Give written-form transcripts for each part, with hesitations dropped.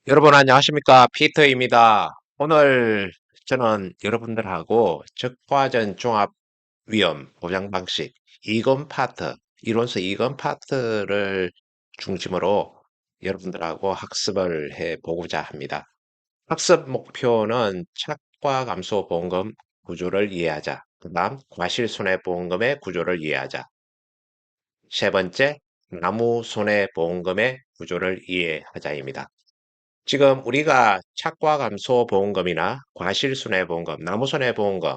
여러분 안녕하십니까? 피터입니다. 오늘 저는 여러분들하고 적과전 종합위험 보장 방식 이건 파트, 이론서 이건 파트를 중심으로 여러분들하고 학습을 해 보고자 합니다. 학습 목표는 착과 감소 보험금 구조를 이해하자. 그다음 과실손해보험금의 구조를 이해하자. 세 번째, 나무손해보험금의 구조를 이해하자입니다. 지금 우리가 착과감소보험금이나 과실손해보험금, 나무손해보험금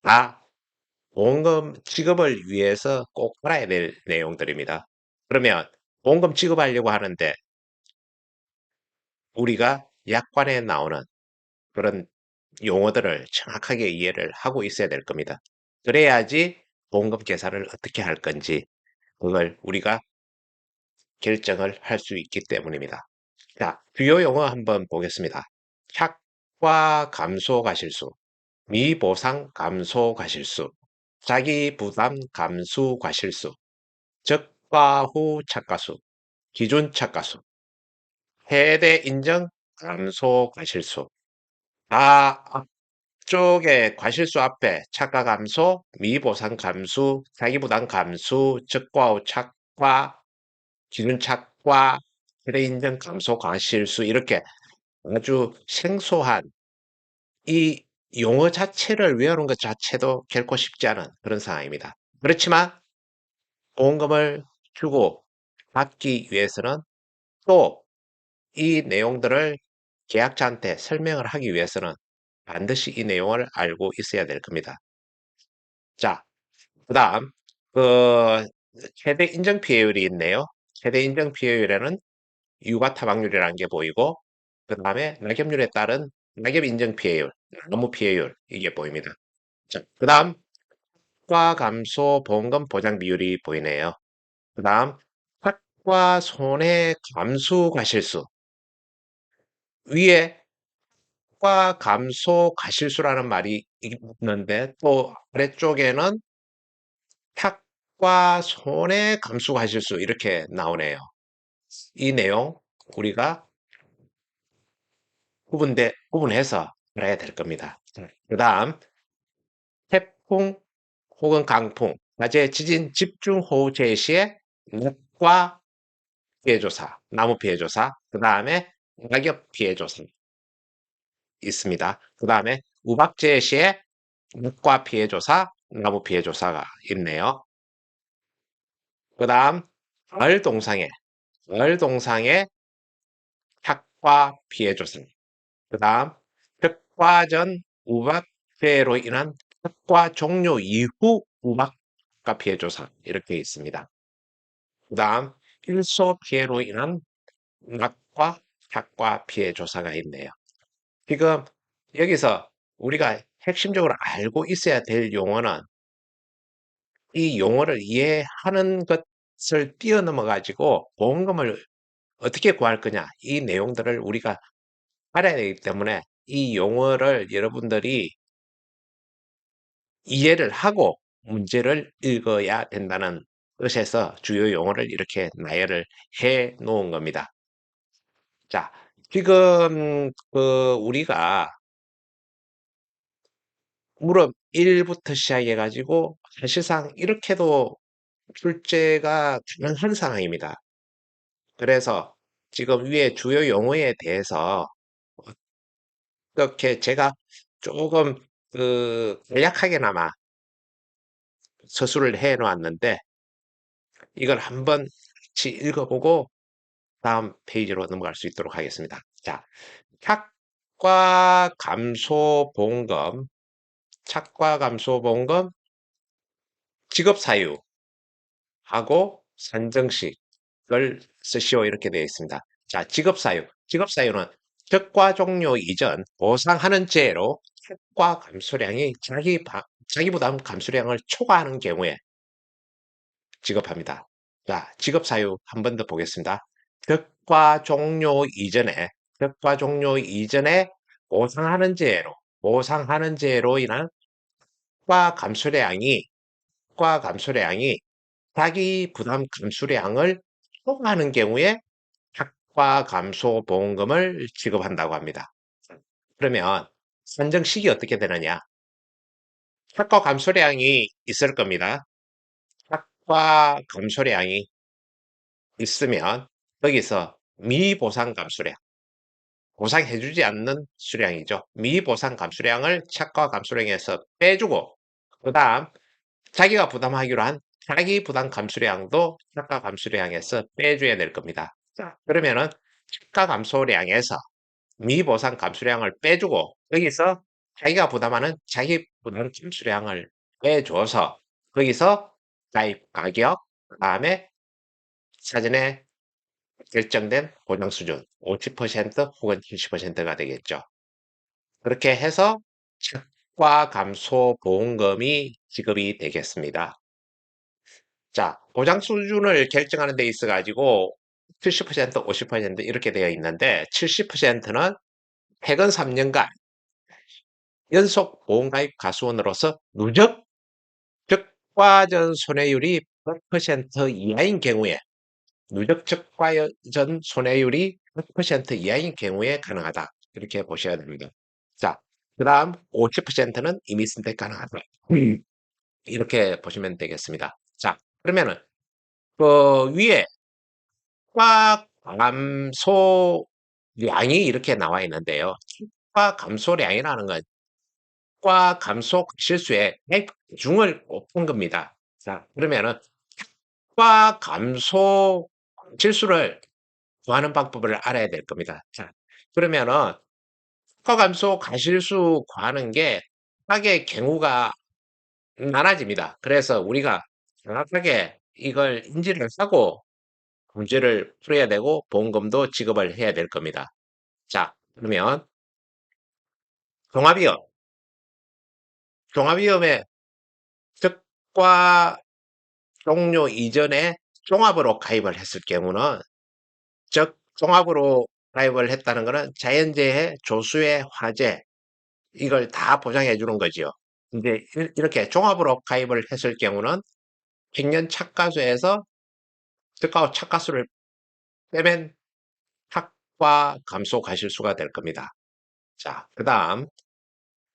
다 보험금 지급을 위해서 꼭 알아야 될 내용들입니다. 그러면 보험금 지급하려고 하는데 우리가 약관에 나오는 그런 용어들을 정확하게 이해를 하고 있어야 될 겁니다. 그래야지 보험금 계산을 어떻게 할 건지 그걸 우리가 결정을 할 수 있기 때문입니다. 자, 주요 용어 한번 보겠습니다. 착과 감소 과실수, 미보상 감소 과실수, 자기 부담 감수 과실수, 적과후 착가수, 기준 착가수, 해대 인정 감소 과실수. 다 앞쪽에 과실수 앞에 착가 감소, 미보상 감수, 자기 부담 감수, 적과후 착과, 기준 착과, 해대 인정 감소 과실수 이렇게 아주 생소한 이 용어 자체를 외우는 것 자체도 결코 쉽지 않은 그런 상황입니다. 그렇지만 보험금을 주고 받기 위해서는 또 이 내용들을 계약자한테 설명을 하기 위해서는 반드시 이 내용을 알고 있어야 될 겁니다. 자, 그 다음, 그, 최대 인정 피해율이 있네요. 최대 인정 피해율에는 유가 타박률이라는 게 보이고, 그 다음에 낙엽률에 따른 낙엽 인정 피해율, 나무 피해율, 이게 보입니다. 자, 그 다음, 과 감소 보험금 보장 비율이 보이네요. 그 다음, 삭과 손해 감수 과실수. 위에 과 감소 과실수라는 말이 있는데 또 아래쪽에는 탁과 손해 감수 과실수 이렇게 나오네요. 이 내용 우리가 구분해서 알아야 될 겁니다. 그 다음, 태풍 혹은 강풍, 낮에 지진 집중호우 제시의 낙과 피해조사, 나무 피해조사, 그 다음에 낙엽 피해조사 있습니다. 그 다음에 우박재 시에 낙과 피해조사, 나무 피해조사가 있네요. 그 다음 가을 동상의 탁과 피해조사, 그 다음 벽과전 우박재로 인한 탁과 종료 이후 우박과 피해조사 이렇게 있습니다. 그 다음 일소 피해로 인한 낙과 탁과 피해조사가 있네요. 지금 여기서 우리가 핵심적으로 알고 있어야 될 용어는 이 용어를 이해하는 것을 뛰어넘어 가지고 보험금을 어떻게 구할 거냐 이 내용들을 우리가 알아야 되기 때문에 이 용어를 여러분들이 이해를 하고 문제를 읽어야 된다는 뜻에서 주요 용어를 이렇게 나열을 해 놓은 겁니다. 자, 지금 우리가 무릎 1부터 시작해 가지고 사실상 이렇게도 출제가 가능한 상황입니다. 그래서 지금 위에 주요 용어에 대해서 어떻게 제가 조금 간략하게나마 서술을 해 놓았는데 이걸 한번 같이 읽어보고 다음 페이지로 넘어갈 수 있도록 하겠습니다. 자, 착과 감소보험금, 착과 감소보험금 지급 사유하고 산정식을 쓰시오 이렇게 되어 있습니다. 자, 지급 사유. 지급 사유는 적과 종료 이전 보상하는 제로 착과 감소량이 자기 부담 감소량을 초과하는 경우에 지급합니다. 자, 지급 사유 한 번 더 보겠습니다. 적과 종료 이전에 적과 종료 이전에 보상하는 제로 인한 과 감소량이 자기 부담 감소량을 초과하는 경우에 착과 감소 보험금을 지급한다고 합니다. 그러면 산정식이 어떻게 되느냐? 착과 감소량이 있을 겁니다. 착과 감소량이 있으면 거기서 미보상 감소량, 보상해주지 않는 수량이죠. 미보상 감소량을 착과 감소량에서 빼주고, 그 다음 자기가 부담하기로 한 자기 부담 감소량도 착과 감소량에서 빼줘야 될 겁니다. 자, 그러면은 착과 감소량에서 미보상 감소량을 빼주고 여기서 자기가 부담하는 자기 부담 감소량을 빼줘서 거기서 가입 가격, 그다음에 사전에 결정된 보장 수준 50% 혹은 70%가 되겠죠. 그렇게 해서 착과 감소 보험금이 지급이 되겠습니다. 자, 보장 수준을 결정하는 데 있어 가지고 70%, 50% 이렇게 되어 있는데 70%는 최근 3년간 연속 보험가입 가수원으로서 누적 적과전 손해율이 100% 이하인 경우에 누적 적과전 손해율이 100% 이하인 경우에 가능하다. 이렇게 보셔야 됩니다. 자, 그 다음 50%는 이미 선택 가능하다. 이렇게 보시면 되겠습니다. 자, 그러면은 그 위에 과 감소량이 이렇게 나와 있는데요. 과 감소량이라는 건 과 감소 실수의 중을 곱한 겁니다. 자, 그러면은 과 감소 실수를 구하는 방법을 알아야 될 겁니다. 자, 그러면은 과 감소 가실수 구하는 게 하게 경우가 많아집니다. 그래서 우리가 정확하게 이걸 인지를 하고 문제를 풀어야 되고 보험금도 지급을 해야 될 겁니다. 자, 그러면 종합위험, 종합위험의 적과 종료 이전에 종합으로 가입을 했을 경우는 즉 종합으로 가입을 했다는 것은 자연재해, 조수의 화재 이걸 다 보장해 주는 거지요. 이제 이렇게 종합으로 가입을 했을 경우는 평년 착가수에서 적가와 착가수를 빼면 착과 감소 가실수가 될 겁니다. 자, 그 다음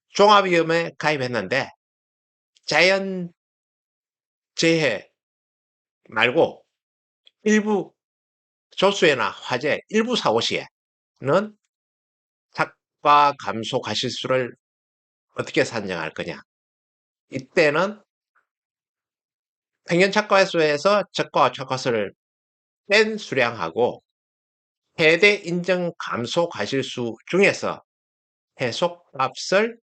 종합위험에 가입했는데 자연재해 말고 일부 조수해나 화재 일부 사고 시에는 착과 감소 가실수를 어떻게 산정할 거냐? 이때는 평균 착과수에서 적과와 착과수를 뺀 수량하고 최대 인정 감소 가실수 중에서 해속값을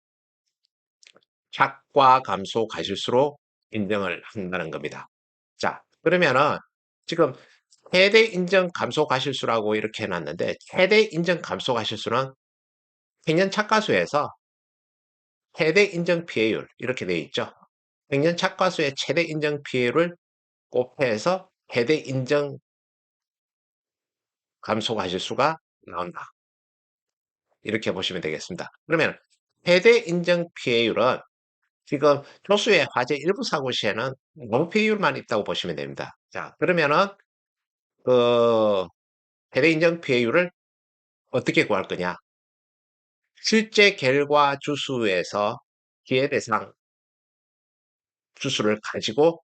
착과 감소 가실수로 인정을 한다는 겁니다. 자, 그러면은 지금 최대 인정 감소 가실수라고 이렇게 해놨는데 최대 인정 감소 가실수는 평년 착과수에서 최대 인정 피해율 이렇게 되어 있죠. 평년 착과수의 최대 인정 피해율을 곱해서 최대 인정 감소 가실수가 나온다. 이렇게 보시면 되겠습니다. 그러면 최대 인정 피해율은 지금 조수의 화재 일부 사고 시에는 너무 피해율만 있다고 보시면 됩니다. 자, 그러면은 그 최대 인정 피해율을 어떻게 구할 거냐? 실제 결과 주수에서 기회 대상 주수를 가지고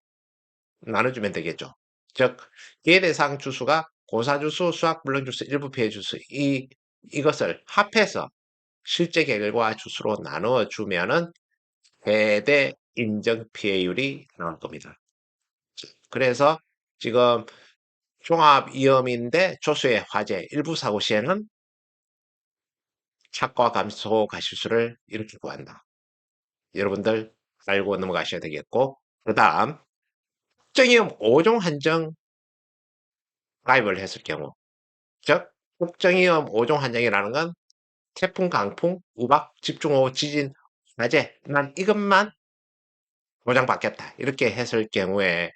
나눠주면 되겠죠. 즉, 기회 대상 주수가 고사주수, 수학불능주수, 일부 피해주수 이것을 합해서 실제 결과 주수로 나누어 주면은 최대 인정 피해율이 나올 겁니다. 그래서 지금 종합위험인데 조수의 화재 일부 사고 시에는 착과 감소 가실수를 이렇게 구한다. 여러분들 알고 넘어가셔야 되겠고 그 다음 특정위험 5종 한정 가입을 했을 경우 즉 특정위험 5종 한정이라는 건 태풍, 강풍, 우박, 집중호우, 지진, 화재 난 이것만 보장받겠다 이렇게 했을 경우에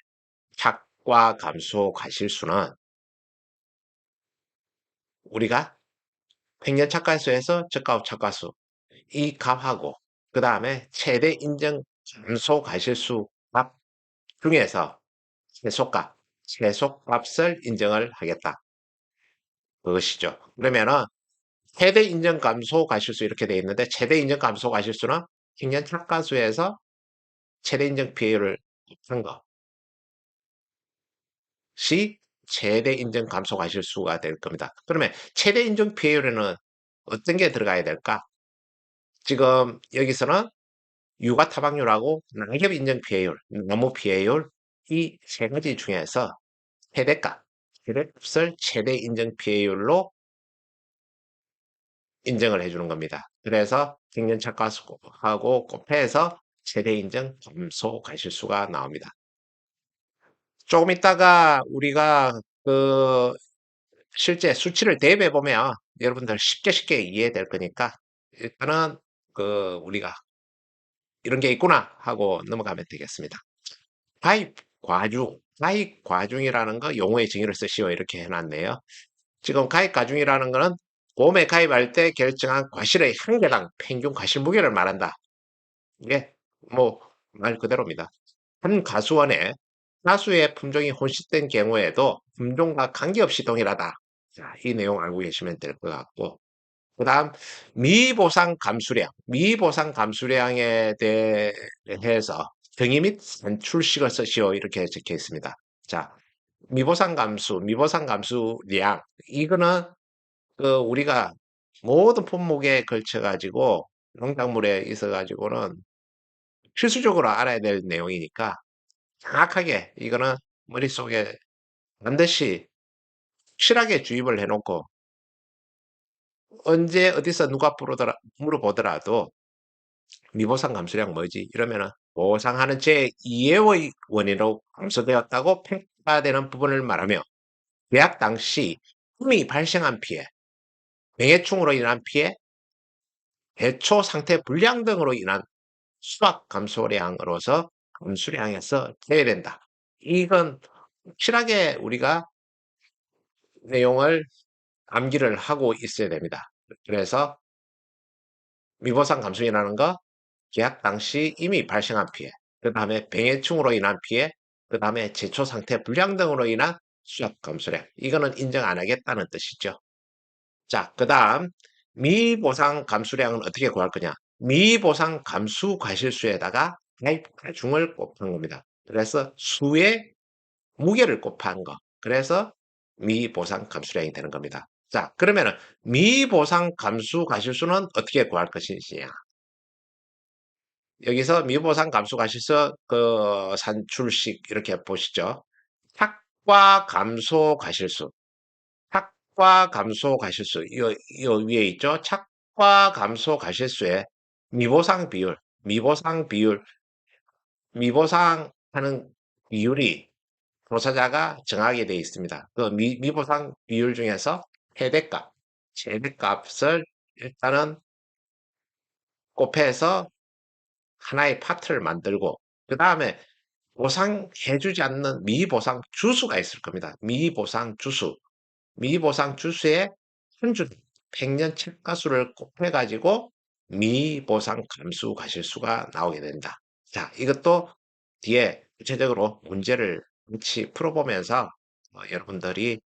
착과 감소 가실수는 우리가 평년 착가수에서 저가 착가수 이 값하고 그 다음에 최대 인정 감소 가실수 값 중에서 최소값을 인정을 하겠다. 그것이죠. 그러면은 최대 인정 감소 가실수 이렇게 돼 있는데 최대 인정 감소 가실수는 평년 착가수에서 최대 인정 비율을 곱한 것이 최대 인정 감소 가실수가 될 겁니다. 그러면 최대 인정 비율에는 어떤 게 들어가야 될까? 지금 여기서는 육아 타박률하고 낙엽 인정 피해율, 나무 피해율 이 세 가지 중에서 최대값, 최대값을 최대 인정 피해율로 인정을 해주는 겁니다. 그래서 평년착과하고 곱해서 최대 인정 감소 가실수가 나옵니다. 조금 있다가 우리가 그 실제 수치를 대입해 보면 여러분들 쉽게 이해될 거니까 일단은 우리가 이런 게 있구나 하고 넘어가면 되겠습니다. 가입 과중이라는 거 용어의 정의를 쓰시오 이렇게 해놨네요. 지금 가입 과중이라는 거는 보험에 가입할 때 결정한 과실의 한 개당 평균 과실 무게를 말한다. 이게 뭐 말 그대로입니다. 한 가수원에 가수의 품종이 혼식된 경우에도 품종과 관계없이 동일하다. 자, 이 내용 알고 계시면 될 것 같고 그 다음 미보상 감수량에 대해서 정의 및 산출식을 쓰시오 이렇게 적혀 있습니다. 자, 미보상 감수량 이거는 우리가 모든 품목에 걸쳐 가지고 농작물에 있어 가지고는 필수적으로 알아야 될 내용이니까 정확하게 이거는 머릿속에 반드시 확실하게 주입을 해놓고 언제 어디서 누가 물어보더라도 미보상 감수량 뭐지? 이러면은 보상하는 제2의 원인으로 감소되었다고 평가되는 부분을 말하며 계약 당시 이미 발생한 피해, 병해충으로 인한 피해, 대초 상태 불량 등으로 인한 수확 감소량으로서 감수량에서 제외된다. 이건 확실하게 우리가 내용을 암기를 하고 있어야 됩니다. 그래서 미보상 감수이라는 거 계약 당시 이미 발생한 피해, 그 다음에 병해충으로 인한 피해, 그 다음에 제초 상태 불량 등으로 인한 수확 감소량. 이거는 인정 안 하겠다는 뜻이죠. 자, 그 다음 미보상 감수량은 어떻게 구할 거냐? 미보상 감수 과실수에다가 가중을 곱한 겁니다. 그래서 수의 무게를 곱한 거. 그래서 미보상 감수량이 되는 겁니다. 자, 그러면은 미보상 감수 과실수는 어떻게 구할 것이냐? 여기서 미보상 감수 과실수 산출식 이렇게 보시죠. 탁과 감소 과실수. 착과 감소 가실수, 요 위에 있죠? 착과 감소 가실수의 미보상하는 비율이 조사자가 정하게 되어 있습니다. 미보상 비율 중에서 최대값을 일단은 곱해서 하나의 파트를 만들고, 그 다음에 보상해주지 않는 미보상 주수가 있을 겁니다. 미보상 주수의 한준 평년 책가수를 곱해가지고 미보상 감수 가실수가 나오게 된다. 자, 이것도 뒤에 구체적으로 문제를 같이 풀어보면서 여러분들이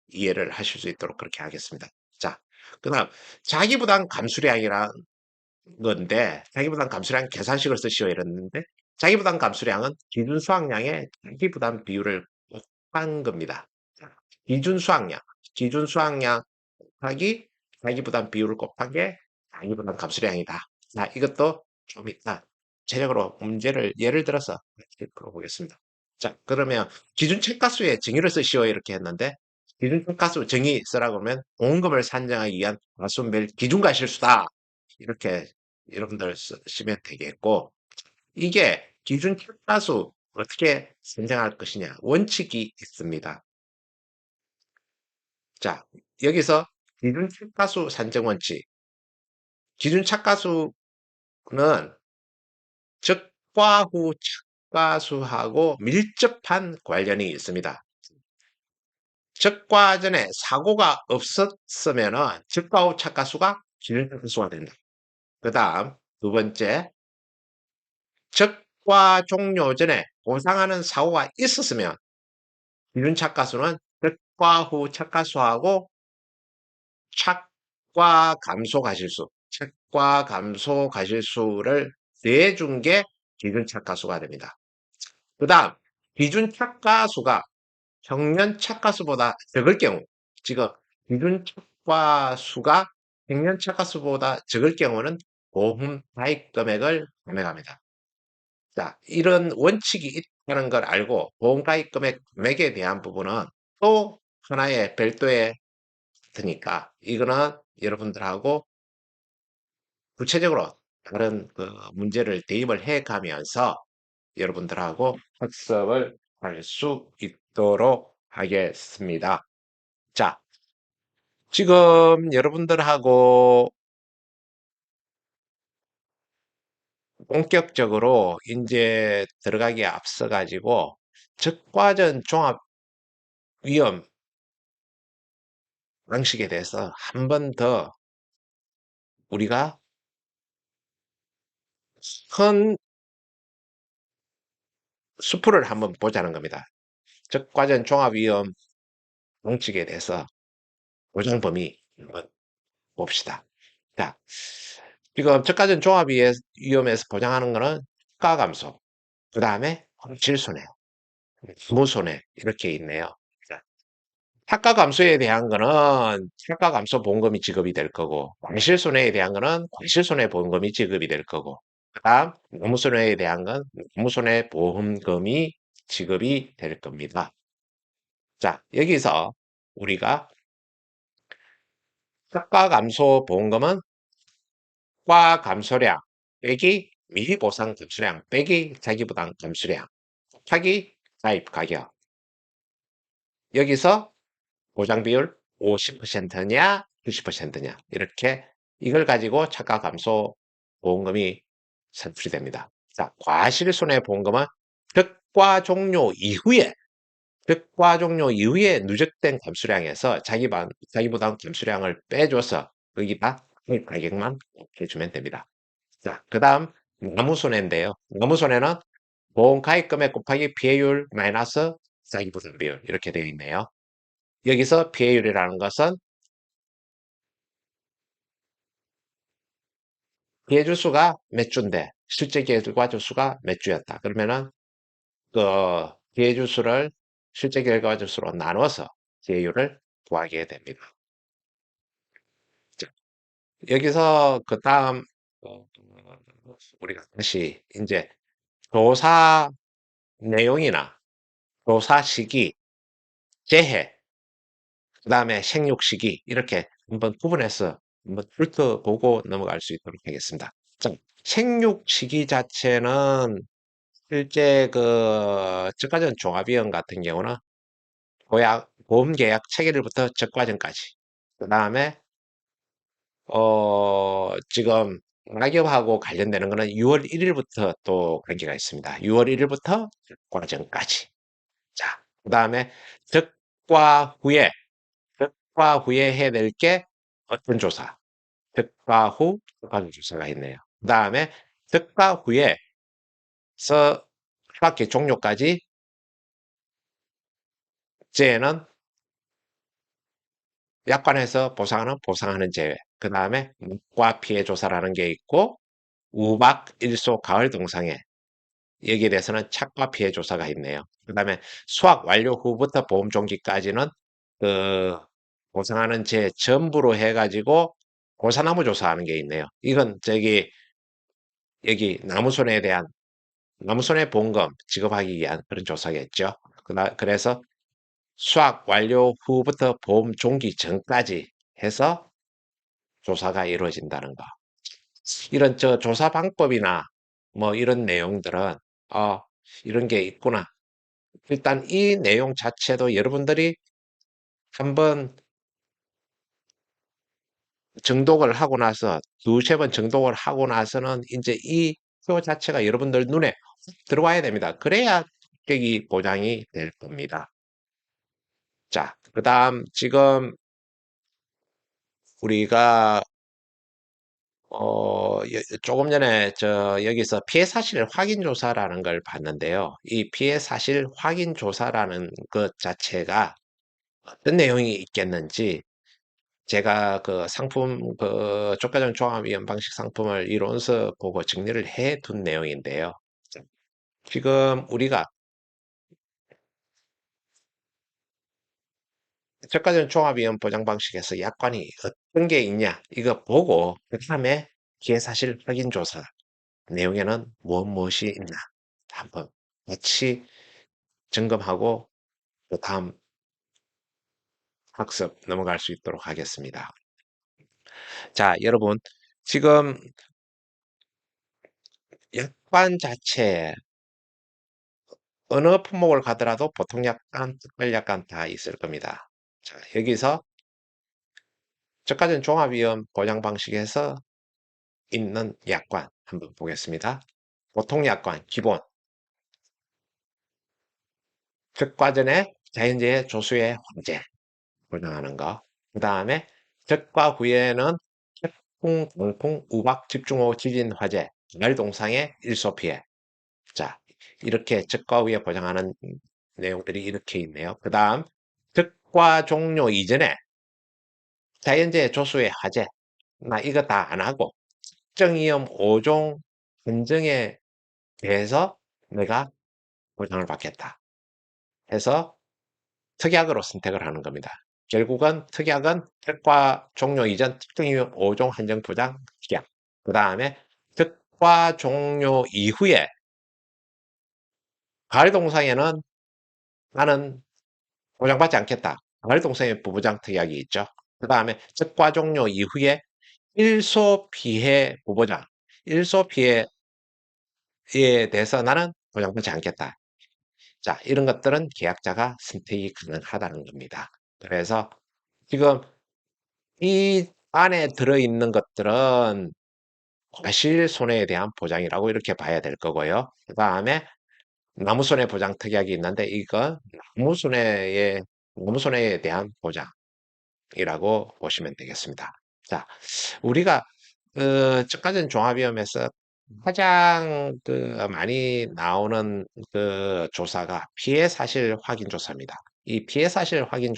이해를 하실 수 있도록 그렇게 하겠습니다. 자, 그 다음 자기부담 감수량이란 건데 자기부담 감수량 계산식을 쓰시오 이랬는데 자기부담 감수량은 기준 수확량의 자기부담 비율을 곱한 겁니다. 자, 기준 수확량 곱하기 자기부담 비율을 곱한 게 자기부담 감수량이다. 자, 이것도 좀 이따 체력으로 문제를 예를 들어서 이렇게 풀어보겠습니다. 자, 그러면 기준 책가수의 정의를 쓰시오 이렇게 했는데 기준 책가수 정의 쓰라고 하면 보험금을 산정하기 위한 가수별 기준과 실수다. 이렇게 여러분들 쓰시면 되겠고 이게 기준 책가수 어떻게 산정할 것이냐 원칙이 있습니다. 자, 여기서 기준 착가수 산정 원칙. 기준 착가수는 적과 후 착가수하고 밀접한 관련이 있습니다. 적과 전에 사고가 없었으면 적과 후 착가수가 기준 착가수가 된다. 그 다음 두 번째, 적과 종료 전에 보상하는 사고가 있었으면 기준 착가수는 적과 후 착가수하고 착과 감소 가실수, 착과 감소 가실수를 내준 게 기준 착가수가 됩니다. 그 다음, 기준 착가수가 평년 착가수보다 적을 경우, 지금 기준 착가수가 평년 착가수보다 적을 경우는 보험 가입 금액을 감액합니다. 자, 이런 원칙이 있다는 걸 알고 보험 가입 금액에 대한 부분은 또 하나의 별도의 드니까 이거는 여러분들하고 구체적으로 다른 그 문제를 대입을 해 가면서 여러분들하고 학습을 할 수 있도록 하겠습니다. 자, 지금 여러분들하고 본격적으로 이제 들어가기에 앞서 가지고 적과전 종합 위험 방식에 대해서 한 번 더 우리가 큰 수풀을 한번 보자는 겁니다. 적과전 종합 위험 방식에 대해서 보장 범위 한번 봅시다. 자, 지금 저가전 종합 위험에서 보장하는 거는 가 감소, 그 다음에 실손해, 무손해 이렇게 있네요. 자, 타가 감소에 대한 거는 타가 감소 보험금이 지급이 될 거고, 과실손해에 대한 거는 과실손해 보험금이 지급이 될 거고, 그다음 노무손해에 대한 건 노무손해 보험금이 지급이 될 겁니다. 자, 여기서 우리가 타가 감소 보험금은 과 감소량 빼기 미리보상 감소량 빼기 자기부담 감소량 곱하기 가입 가격. 여기서 보장 비율 50%냐 90%냐 이렇게 이걸 가지고 차가 감소 보험금이 산출이 됩니다. 자, 과실손해보험금은 득과 종료 이후에 득과 종료 이후에 누적된 감수량에서 자기부담 감수량을 빼줘서 거기다 가격만 해주면 됩니다. 자, 그 다음 나무손해인데요. 나무손해는 보험 가입 금액 곱하기 피해율 마이너스 자기부담 비율 이렇게 되어 있네요. 여기서 피해율이라는 것은 피해 주수가 몇 주인데 실제 결과 주수가 몇 주였다. 그러면은 그 피해 주수를 실제 결과 주수로 나눠서 피해율을 구하게 됩니다. 자, 여기서 그 다음 우리가 다시 이제 조사 내용이나 조사 시기, 재해, 그 다음에 생육 시기 이렇게 한번 구분해서 한번 훑어보고 넘어갈 수 있도록 하겠습니다. 자, 생육 시기 자체는 실제 그 저가전 종합위험 같은 경우는 보험 계약 체결일부터 적과전까지 그 다음에 지금 낙엽하고 관련되는 거는 6월 1일부터 또 관계가 있습니다. 6월 1일부터 적과전까지. 자, 그 다음에 적과 후에 득과 후에 해야 될 게 어떤 조사? 득과 후 객관 조사가 있네요. 그 다음에 득과 후에서 학기 종료까지 제는 약관에서 보상하는 제외. 그 다음에 묵과 피해 조사라는 게 있고 우박, 일소, 가을 동상에 여기에 대해서는 착과 피해 조사가 있네요. 그 다음에 수학 완료 후부터 보험 종기까지는 그 보상하는 제 전부로 해가지고 고사나무 조사하는 게 있네요. 이건 여기 나무손해에 대한 나무손해 보험금 지급하기 위한 그런 조사겠죠. 그래서 수학 완료 후부터 보험 종기 전까지 해서 조사가 이루어진다는 거. 이런 조사 방법이나 뭐 이런 내용들은 어, 이런 게 있구나. 일단 이 내용 자체도 여러분들이 한번 정독을 하고 나서 두세 번 정독을 하고 나서는 이제 이 표 자체가 여러분들 눈에 들어와야 됩니다. 그래야 합격이 보장이 될 겁니다. 자, 그 다음 지금 우리가 조금 전에 여기서 피해 사실 확인 조사라는 걸 봤는데요. 이 피해 사실 확인 조사라는 것 자체가 어떤 내용이 있겠는지 제가 그 상품 주가전 종합이연 방식 상품을 이론서 보고 정리를 해 둔 내용인데요. 지금 우리가 저가전 종합이연 보장 방식에서 약관이 어떤 게 있냐 이거 보고 그다음에 기회사실 확인 조사 내용에는 무엇이 있나 한번 같이 점검하고 그 다음 학습 넘어갈 수 있도록 하겠습니다. 자, 여러분 지금 약관 자체에 어느 품목을 가더라도 보통 약관, 특별 약관 다 있을 겁니다. 자, 여기서 저가전 종합위험 보장 방식에서 있는 약관 한번 보겠습니다. 보통 약관 기본 적과전의 자연재해 조수의 황제 보장하는 거. 그 다음에 적과 후에는 태풍, 동풍, 우박, 집중호우, 지진, 화재, 멸동상의 일소 피해. 자, 이렇게 적과 후에 보장하는 내용들이 이렇게 있네요. 그 다음 적과 종료 이전에 자연재해 조수의 화재, 나 이거 다 안 하고 특정위험 5종 한정에 대해서 내가 보장을 받겠다 해서 특약으로 선택을 하는 겁니다. 결국은 특약은 특과 종료 이전 특정위험 5종 한정 보장 특약. 그 다음에 특과 종료 이후에 가을동상에는 나는 보장받지 않겠다. 가을동상에 부보장 특약이 있죠. 그 다음에 특과 종료 이후에 일소 피해 부보장. 일소 피해에 대해서 나는 보장받지 않겠다. 자, 이런 것들은 계약자가 선택이 가능하다는 겁니다. 그래서 지금 이 안에 들어있는 것들은 과실 손해에 대한 보장이라고 이렇게 봐야 될 거고요. 그 다음에 나무손해 보장 특약이 있는데 이건 나무손해에 대한 보장이라고 보시면 되겠습니다. 자, 우리가 저가전 종합위험에서 가장 많이 나오는 조사가 피해 사실 확인 조사입니다. 이 피해 사실 확인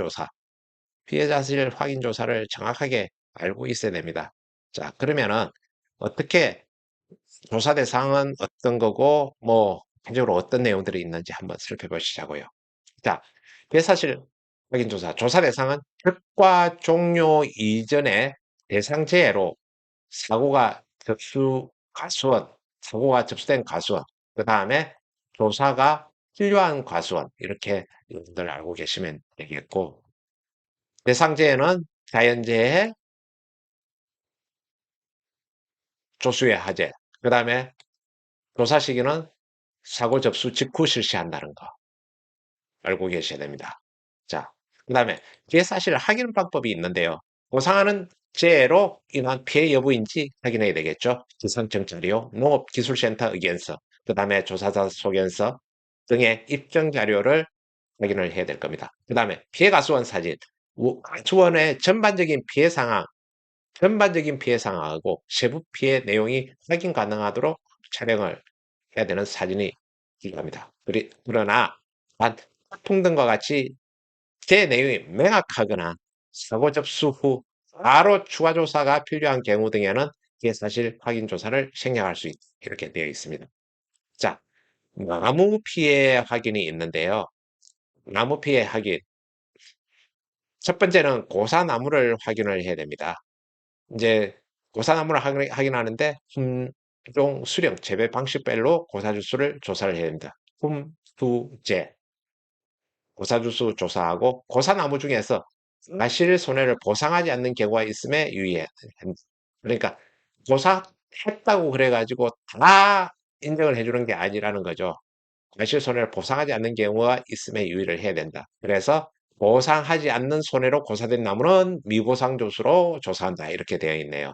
조사를 정확하게 알고 있어야 됩니다. 자, 그러면은 어떻게 조사 대상은 어떤 거고 뭐 구체적으로 어떤 내용들이 있는지 한번 살펴보시자고요. 자, 피해 사실 확인 조사 대상은 특과 종료 이전에 대상 제외로 사고가 사고가 접수된 가수원, 그 다음에 조사가 필요한 가수원, 이렇게 여러분들 알고 계시면 되겠고, 대상재해는 자연재해, 조수의 화재, 그 다음에 조사 시기는 사고 접수 직후 실시한다는 거 알고 계셔야 됩니다. 자, 그 다음에 피해 사실 확인 방법이 있는데요. 보상하는 재해로 인한 피해 여부인지 확인해야 되겠죠. 기선청 자료, 농업기술센터 의견서, 그 다음에 조사자 소견서 등의 입증 자료를 확인을 해야 될 겁니다. 그 다음에 피해 가수원 사진, 가수원의 전반적인 피해 상황하고 세부 피해 내용이 확인 가능하도록 촬영을 해야 되는 사진이 필요합니다. 그러나 단 태풍 등과 같이 제 내용이 명확하거나 사고 접수 후 바로 추가 조사가 필요한 경우 등에는 사실 확인 조사를 생략할 수 이렇게 되어 있습니다. 자, 나무 피해 확인이 있는데요. 나무 피해 확인. 첫 번째는 고사나무를 확인을 해야 됩니다. 이제 고사나무를 확인하는데 품종, 수령, 재배 방식별로 고사주수를 조사를 해야 됩니다. 품투제 고사주수 조사하고 고사나무 중에서 과실 손해를 보상하지 않는 경우가 있음에 유의해야 됩니다. 그러니까 조사했다고 그래가지고 다 인정을 해주는 게 아니라는 거죠. 과실 손해를 보상하지 않는 경우가 있음에 유의를 해야 된다. 그래서 보상하지 않는 손해로 고사된 나무는 미보상 조수로 조사한다. 이렇게 되어 있네요.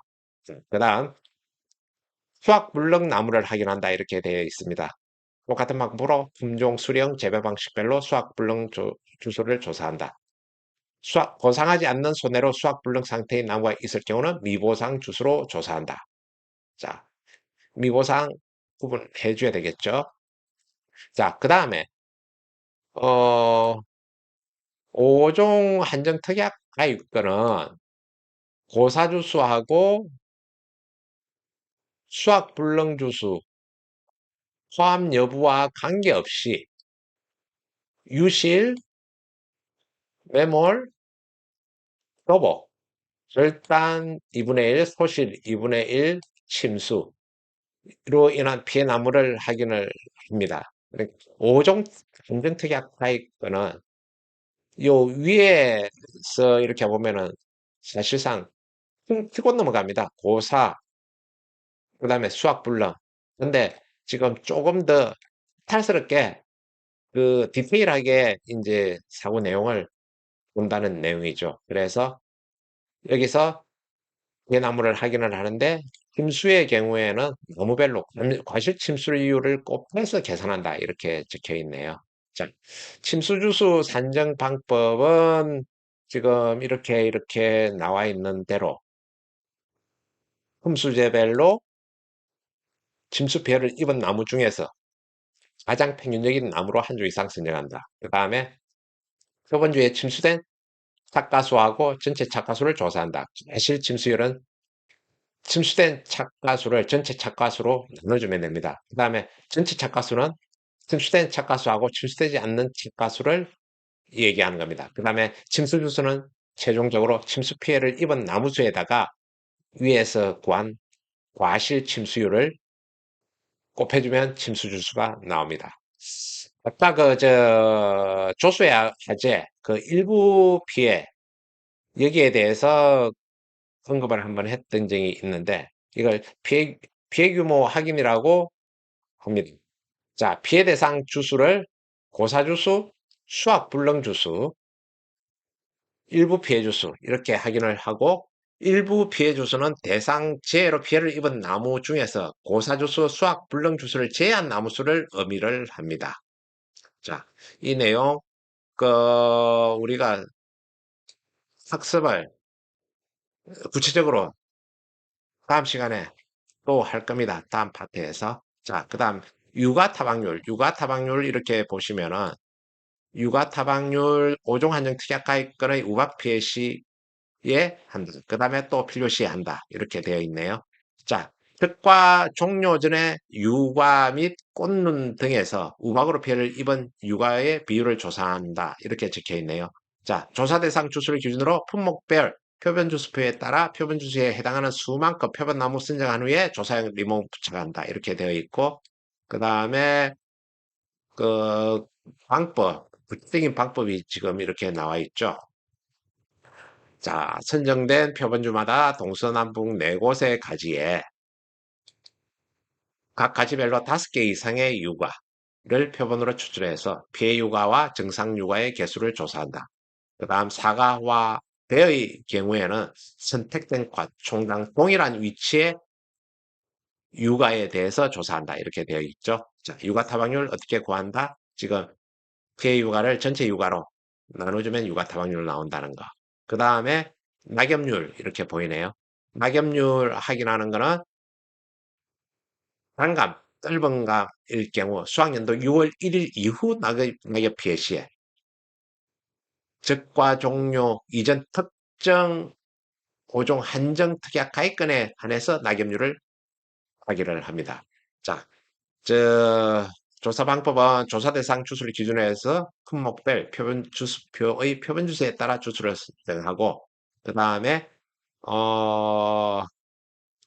그 다음 수확 불능 나무를 확인한다. 이렇게 되어 있습니다. 똑같은 방법으로 품종, 수령, 재배 방식별로 수확 불능 주소를 조사한다. 보상하지 않는 손해로 수확 불능 상태인 나무가 있을 경우는 미보상 주소로 조사한다. 자, 미보상 구분해 줘야 되겠죠. 자, 그 다음에 어, 5종 한정 특약 가입권은 고사주수하고 수학 불능주수 포함 여부와 관계없이 유실, 매몰, 도복, 절단 2분의 1, 소실 2분의 1, 침수로 인한 피해 나무를 확인을 합니다. 5종 감정특약 타입은 요 위에서 이렇게 보면은 사실상 치고 넘어갑니다. 고사, 그 다음에 수학 불능. 근데 지금 조금 더 탈스럽게 그 디테일하게 이제 사고 내용을 본다는 내용이죠. 그래서 여기서 피해나무를 확인을 하는데 침수의 경우에는 나무별로 과실 침수율을 곱해서 계산한다 이렇게 적혀 있네요. 자, 침수주수 산정 방법은 지금 이렇게 나와 있는 대로 흠수재별로 침수 피해를 입은 나무 중에서 가장 평균적인 나무로 한 주 이상 선정한다. 그 다음에 저번 주에 침수된 착가수하고 전체 착가수를 조사한다. 과실 침수율은 침수된 착가수를 전체 착가수로 나눠주면 됩니다. 그 다음에 전체 착가수는 침수된 착가수하고 침수되지 않는 착가수를 얘기하는 겁니다. 그 다음에 침수주수는 최종적으로 침수 피해를 입은 나무수에다가 위에서 구한 과실 침수율을 곱해주면 침수주수가 나옵니다. 아까 조수의 화재, 그 일부 피해, 여기에 대해서 언급을 한번 했던 적이 있는데, 이걸 피해 규모 확인이라고 합니다. 자, 피해 대상 주수를 고사주수, 수학 불능 주수, 일부 피해 주수 이렇게 확인을 하고 일부 피해 주수는 대상 재해로 피해를 입은 나무 중에서 고사주수, 수학 불능 주수를 제외한 나무 수를 의미를 합니다. 자, 이 내용 그 우리가 학습을 구체적으로 다음 시간에 또 할 겁니다. 다음 파트에서. 자, 그다음 유가 타박률 이렇게 보시면은 유가 타박률 5종 한정 특약 가입권의 우박 피해 시에 한다. 그다음에 또 필요 시에 한다. 이렇게 되어 있네요. 자, 특과 종료 전에 유가 및 꽃눈 등에서 우박으로 피해를 입은 유가의 비율을 조사한다. 이렇게 적혀 있네요. 자, 조사 대상 주수를 기준으로 품목별 표본 주수표에 따라 표본 주수에 해당하는 수만큼 표본나무 선정한 후에 조사용 리몬 부착한다. 이렇게 되어 있고, 그 다음에 그 구체적인 방법이 지금 이렇게 나와 있죠. 자, 선정된 표본주마다 동서남북 4곳의 가지에 각 가지별로 5개 이상의 유가를 표본으로 추출해서 피해 유가와 정상 유가의 개수를 조사한다. 그 다음 사과와 배의 경우에는 선택된 과 총당 동일한 위치의 유가에 대해서 조사한다. 이렇게 되어 있죠. 자, 유가 타박률 어떻게 구한다? 지금 피해 유가를 전체 유가로 나눠주면 유가 타박률 나온다는 거. 그 다음에 낙엽률 이렇게 보이네요. 낙엽률 확인하는 거는 단감, 짧은 감일 경우 수학연도 6월 1일 이후 낙엽 피해 시에 적과 종료 이전 특정 5종 한정 특약 가입권에 한해서 낙엽률을 확인을 합니다. 자, 조사 방법은 조사 대상 주수를 기준으로 해서 품목별 표본 주수표의 표본 주수에 따라 주수를 선정하고 그 다음에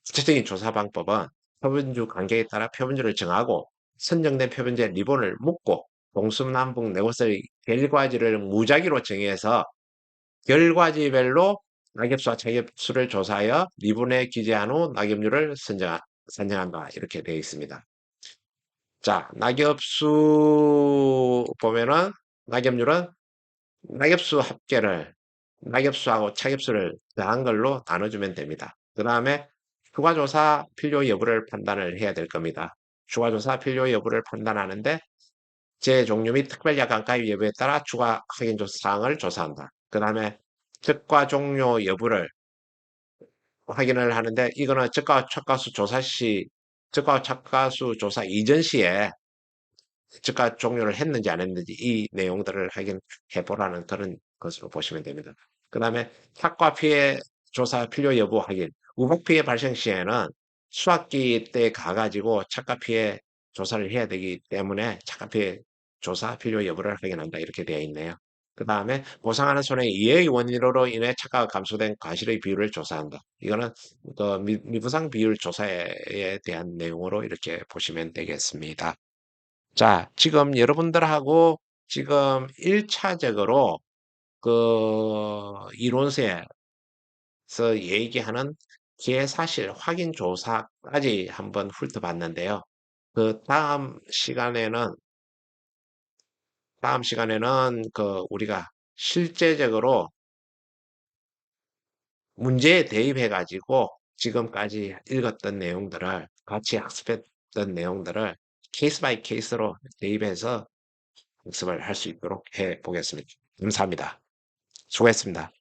구체적인 조사 방법은 표본주 관계에 따라 표본주를 정하고 선정된 표본주에 리본을 묶고 동서남북 네 곳의 결과지를 무작위로 정해서 결과지별로 낙엽수와 차엽수를 조사하여 리본에 기재한 후 낙엽률을 선정한다. 이렇게 되어 있습니다. 자, 낙엽수 보면은 낙엽률은 낙엽수 합계를 낙엽수하고 차엽수를 더한 걸로 나눠주면 됩니다. 그 다음에 추가조사 필요 여부를 판단을 해야 될 겁니다. 추가조사 필요 여부를 판단하는데 재종류 및 특별약관 가입 여부에 따라 추가 확인조사 사항을 조사한다. 그 다음에 특과 종료 여부를 확인을 하는데 이거는 저가 착가수 조사 시 저가 착가수 조사 이전 시에 저가 종료를 했는지 안 했는지 이 내용들을 확인해 보라는 그런 것으로 보시면 됩니다. 그 다음에 착과 피해 조사 필요 여부 확인. 우박 피해 발생 시에는 수학기 때 가가지고 착가 피해 조사를 해야 되기 때문에 착가 피해 조사 필요 여부를 확인한다. 이렇게 되어 있네요. 그 다음에 보상하는 손해의 이해의 원인으로 인해 착가가 감소된 과실의 비율을 조사한다. 이거는 그 미부상 비율 조사에 대한 내용으로 이렇게 보시면 되겠습니다. 자, 지금 여러분들하고 지금 1차적으로 그 이론서에서 얘기하는 기회사실 확인 조사까지 한번 훑어봤는데요. 그 다음 시간에는 그 우리가 실제적으로 문제에 대입해가지고 지금까지 읽었던 내용들을 같이 학습했던 내용들을 케이스 바이 케이스로 대입해서 학습을 할 수 있도록 해 보겠습니다. 감사합니다. 수고했습니다.